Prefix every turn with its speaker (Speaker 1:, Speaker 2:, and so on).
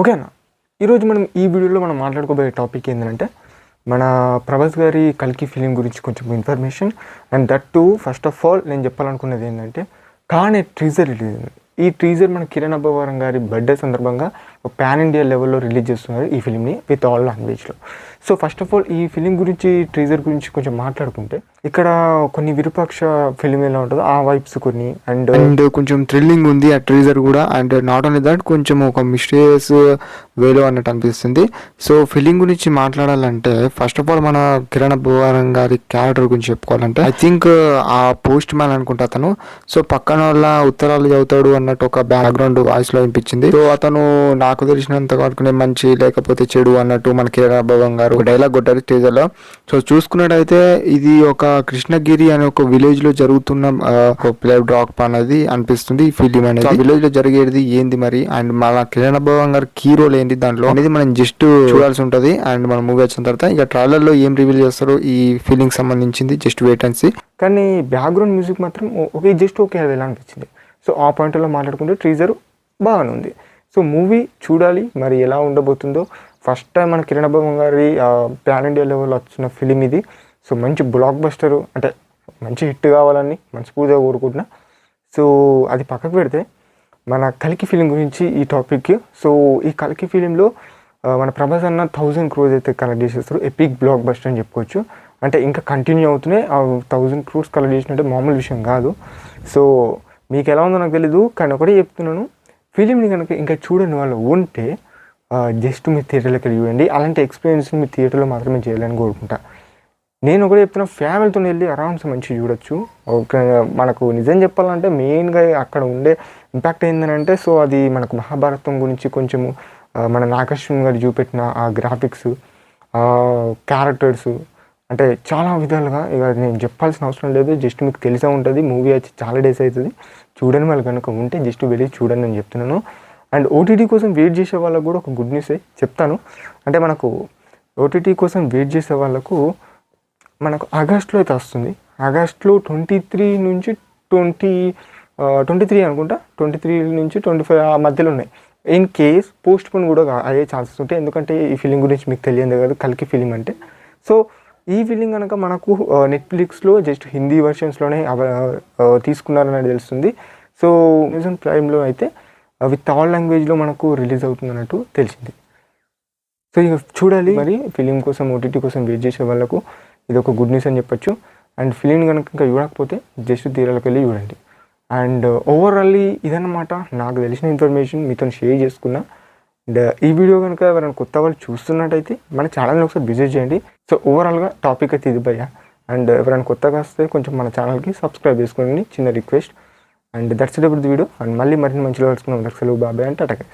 Speaker 1: ఓకేనా. ఈరోజు మనం ఈ వీడియోలో మనం మాట్లాడుకోబోయే టాపిక్ ఏంటంటే మన ప్రభాస్ గారి కల్కి ఫిలిం గురించి కొంచెం information. And that to first of all నేను చెప్పాలనుకున్నది ఏంటంటే కానీ ట్రీజర్ రిలీజ్ అయింది. ఈ ట్రీజర్ మన కిరణ్ అబ్బవరం గారి బర్త్డే సందర్భంగా పాన్ ఇండియా లెవెల్లో రిలీజ్ చేస్తున్నారు ఈ ఫిలింని విత్ ఆల్ లాంగ్వేజ్లో. సో ఫస్ట్ ఆఫ్ ఆల్ ఈ ఫిలిం గురించి ట్రీజర్ గురించి కొంచెం మాట్లాడుకుంటే ఇక్కడ కొన్ని విరూపాక్ష ఫిలిం ఎలా ఉంటుందో ఆ వైబ్స్ కొన్ని అండ్ కొంచెం థ్రిల్లింగ్ ఉంది ఆ ట్రీజర్ కూడా. అండ్ నాట్ ఓన్లీ దట్ కొంచెం ఒక మిస్టీరియస్ వేలో అన్నట్టు అనిపిస్తుంది. సో ఫిలిం గురించి మాట్లాడాలంటే ఫస్ట్ ఆఫ్ ఆల్ మన కిరణ్ అబ్బవరం గారి క్యారెక్టర్ గురించి చెప్పుకోవాలంటే ఐ థింక్ ఆ పోస్ట్ మ్యాన్ అనుకుంటా అతను. సో పక్కన వాళ్ళ ఉత్తరాలు చదువుతాడు అన్నట్టు ఒక బ్యాక్గ్రౌండ్ వాయిస్ లో వినిపించింది. సో అతను నాకు తెలిసినంత వరకు నేను మంచి లేకపోతే చెడు అన్నట్టు మన కిరణ్ అబ్బవరం గారు ఒక డైలాగ్ కొట్టారు స్టేజ్ లో. సో చూసుకున్నట్టయితే ఇది ఒక కృష్ణగిరి అనే ఒక విలేజ్ లో జరుగుతున్న ఒక ప్లే డ్రాప్ అనేది అనిపిస్తుంది ఈ ఫిలిం అనేది. విలేజ్ లో జరిగేది ఏంది మరి అండ్ మన కిరణ్ అబ్బవరం గారు కీ రోల్ ఏంటి దాంట్లో అనేది మనం జస్ట్ చూడాల్సి ఉంటది. అండ్ మన మూవీ వచ్చిన తర్వాత ఇక ట్రైలర్ లో ఏం రివీల్ చేస్తారో ఈ ఫీలింగ్ సంబంధించింది జస్ట్ వెయిట్ అండ్ సీ. కానీ బ్యాక్గ్రౌండ్ మ్యూజిక్ మాత్రం జస్ట్ ఓకే ఎలా అనిపించింది. సో ఆ పాయింట్లో మాట్లాడుకుంటే ట్రీజర్ బాగానే ఉంది. సో మూవీ చూడాలి మరి ఎలా ఉండబోతుందో. ఫస్ట్ టైం మన కిరణ్ అబ్బవరం గారి పాన్ ఇండియా లెవెల్లో వచ్చిన ఫిలిం ఇది. సో మంచి బ్లాక్ బస్టరు అంటే మంచి హిట్ కావాలని మనస్ఫూర్తిగా కోరుకుంటున్నా. సో అది పక్కకు పెడితే మన కల్కి ఫిలిం గురించి ఈ టాపిక్. సో ఈ కల్కి ఫిలింలో మన ప్రభాస్ అన్న 1000 crores అయితే కలెక్ట్ చేసేస్తారు. ఎపిక్ బ్లాక్ బస్టర్ అని చెప్పుకోవచ్చు. అంటే ఇంకా కంటిన్యూ అవుతున్నాయి. ఆ 1000 crores కలెక్ట్ చేసినట్టే మామూలు విషయం కాదు. సో మీకు ఎలా ఉందో నాకు తెలీదు కానీ ఒకటే చెప్తున్నాను, ఫిలింని కనుక ఇంకా చూడని వాళ్ళు ఉంటే జస్ట్ మీ థియేటర్లోకి వెళ్ళి చూడండి. అలాంటి ఎక్స్పీరియన్స్ని మీ థియేటర్లో మాత్రమే చేయాలని కోరుకుంటా. నేను ఒకటే చెప్తున్నా, ఫ్యామిలీతో వెళ్ళి ఆరామ్స్ మంచిగా చూడొచ్చు. ఒక మనకు నిజం చెప్పాలంటే మెయిన్గా అక్కడ ఉండే ఇంపాక్ట్ ఏంటంటే సో అది మనకు మహాభారతం గురించి కొంచెము మన నాగేశ్వరం గారు చూపెట్టిన ఆ గ్రాఫిక్స్ క్యారెక్టర్స్ అంటే చాలా విధాలుగా ఇక నేను చెప్పాల్సిన అవసరం లేదు. జస్ట్ మీకు తెలిసే ఉంటుంది. మూవీ వచ్చి చాలా డేస్ అవుతుంది. చూడని వాళ్ళు కనుక ఉంటే జస్ట్ వెళ్ళి చూడండి అని చెప్తున్నాను. అండ్ ఓటీటీ కోసం వెయిట్ చేసే వాళ్ళకు కూడా ఒక గుడ్ న్యూసే చెప్తాను. అంటే మనకు ఓటీటీ కోసం వెయిట్ చేసే వాళ్ళకు మనకు ఆగస్ట్లో అయితే వస్తుంది. ఆగస్ట్లో 23 నుంచి 23 అనుకుంటా, 23 నుంచి 25 ఆ మధ్యలో ఉన్నాయి. ఇన్ కేస్ పోస్ట్ పోన్ కూడా అయ్యే ఛాన్సెస్ ఉంటాయి. ఎందుకంటే ఈ ఫిలిం గురించి మీకు తెలియదు కదా కల్కి ఫిలిం అంటే. సో ఈ ఫిలిం కనుక మనకు నెట్ఫ్లిక్స్లో జస్ట్ హిందీ వర్షన్స్లోనే తీసుకున్నారని తెలుస్తుంది. సో అమెజాన్ ప్రైమ్లో అయితే విత్ ఆల్ లాంగ్వేజ్లో మనకు రిలీజ్ అవుతుంది అన్నట్టు తెలిసింది. సో ఇక చూడాలి మరి ఫిలిం కోసం ఓటీటీ కోసం వెయిట్ చేసే వాళ్ళకు ఇది ఒక గుడ్ న్యూస్ అని చెప్పొచ్చు. అండ్ ఫిలిం కనుక ఇంకా చూడకపోతే జస్ట్ థియేటర్కి వెళ్ళి చూడండి. అండ్ ఓవరాల్లీ ఇదన్నమాట నాకు తెలిసిన ఇన్ఫర్మేషన్ మీతో షేర్ చేసుకున్నా. అండ్ ఈ వీడియో కనుక ఎవరైనా కొత్త వాళ్ళు చూస్తున్నట్టయితే మన ఛానల్ని ఒకసారి విజిట్ చేయండి. సో ఓవరాల్గా టాపిక్ అయితే ఇది భయ్యా. అండ్ ఎవరైనా కొత్తగా వస్తే కొంచెం మన ఛానల్కి సబ్స్క్రైబ్ చేసుకోండి, చిన్న request. And that's it about the video. And మళ్ళీ మరిన్ని మంచిగా కలుసుకున్నాం. సెలవు, బాబాయ్ అంటే టాటా.